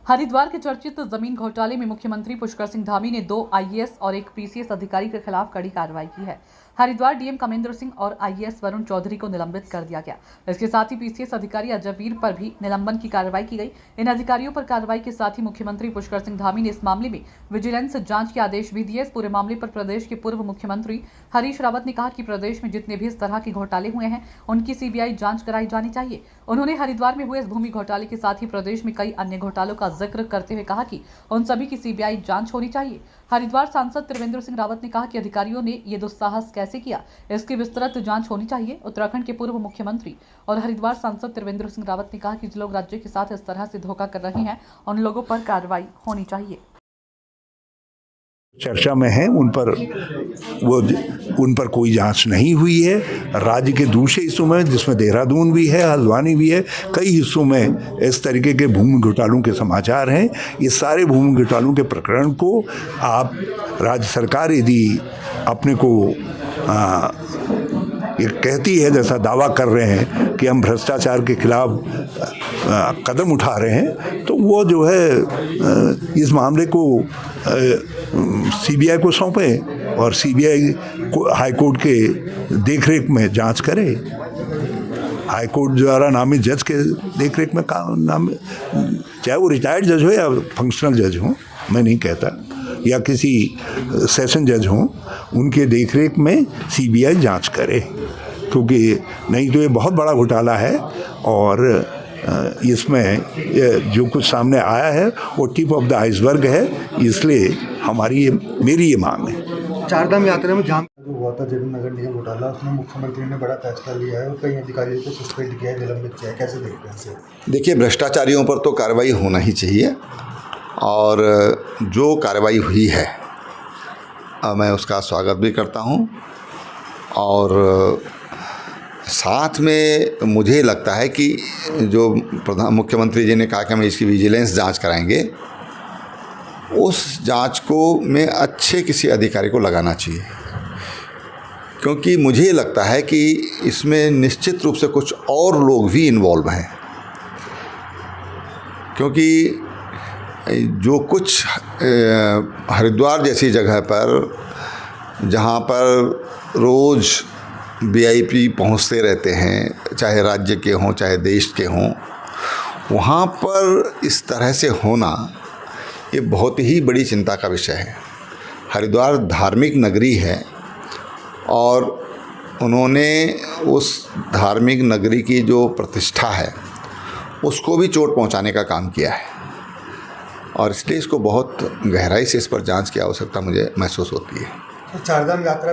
हरिद्वार के चर्चित जमीन घोटाले में मुख्यमंत्री पुष्कर सिंह धामी ने 2 आईएएस और एक पीसीएस अधिकारी के खिलाफ कड़ी कार्रवाई की है। हरिद्वार डीएम कमेंद्र सिंह और आईएएस वरुण चौधरी को निलंबित कर दिया गया। इसके साथ ही पीसीएस अधिकारी अजयवीर पर भी निलंबन की कार्रवाई की गई। इन अधिकारियों पर कार्रवाई के साथ ही मुख्यमंत्री पुष्कर सिंह धामी ने इस मामले में विजिलेंस जांच के आदेश भी दिए। इस पूरे मामले पर प्रदेश के पूर्व मुख्यमंत्री हरीश रावत ने कहा कि प्रदेश में जितने भी इस तरह के घोटाले हुए हैं उनकी सीबीआई जांच कराई जानी चाहिए। उन्होंने हरिद्वार में हुए इस भूमि घोटाले के साथ ही प्रदेश में कई अन्य घोटालों का जिक्र करते हुए कहा कि उन सभी की सीबीआई जांच होनी चाहिए। हरिद्वार सांसद त्रिवेंद्र सिंह रावत ने कहा कि अधिकारियों ने ये दुस्साहस कैसे किया, इसकी विस्तृत जांच होनी चाहिए। उत्तराखंड के पूर्व मुख्यमंत्री और हरिद्वार सांसद त्रिवेंद्र सिंह रावत ने कहा कि जो लोग राज्य के साथ इस तरह से धोखा कर रहे हैं उन लोगों पर कार्रवाई होनी चाहिए। चर्चा में है उन पर कोई जांच नहीं हुई है। राज्य के दूसरे हिस्सों में, जिसमें देहरादून भी है, हल्द्वानी भी है, कई हिस्सों में इस तरीके के भूमि घोटालों के समाचार हैं। ये सारे भूमि घोटालों के प्रकरण को आप राज्य सरकार यदि अपने को ये कहती है, जैसा दावा कर रहे हैं कि हम भ्रष्टाचार के खिलाफ कदम उठा रहे हैं, तो वो जो है इस मामले को सीबीआई को सौंपे और सीबीआई को हाईकोर्ट के देखरेख में जांच करे। हाईकोर्ट द्वारा नामित जज के देखरेख में नाम, चाहे वो रिटायर्ड जज हो या फंक्शनल जज हो, मैं नहीं कहता, या किसी सेशन जज हो, उनके देखरेख में सीबीआई जांच करे, क्योंकि नहीं तो ये बहुत बड़ा घोटाला है और इसमें जो कुछ सामने आया है वो टिप ऑफ द आइसबर्ग है। इसलिए मेरी ये मांग है। चारधाम यात्रा में जाम हुआ था जयपुर नगर निगम घोटाला, उसमें मुख्यमंत्री ने बड़ा फैसला लिया है और कई अधिकारियों को सस्पेंड किया है, निलंबित किया है, कैसे देखते हैं इसे? देखिए, भ्रष्टाचारियों पर तो कार्रवाई होना ही चाहिए और जो कार्रवाई हुई है मैं उसका स्वागत भी करता हूँ। और साथ में मुझे लगता है कि जो मुख्यमंत्री जी ने कहा कि हम इसकी विजिलेंस जांच कराएंगे, उस जांच को में अच्छे किसी अधिकारी को लगाना चाहिए, क्योंकि मुझे लगता है कि इसमें निश्चित रूप से कुछ और लोग भी इन्वॉल्व हैं। क्योंकि जो कुछ हरिद्वार जैसी जगह पर, जहाँ पर रोज़ वीआईपी पहुँचते रहते हैं, चाहे राज्य के हों चाहे देश के हों, वहाँ पर इस तरह से होना ये बहुत ही बड़ी चिंता का विषय है। हरिद्वार धार्मिक नगरी है और उन्होंने उस धार्मिक नगरी की जो प्रतिष्ठा है उसको भी चोट पहुँचाने का काम किया है और इसलिए इसको बहुत गहराई से इस पर जांच की आवश्यकता मुझे महसूस होती है। चारधाम यात्रा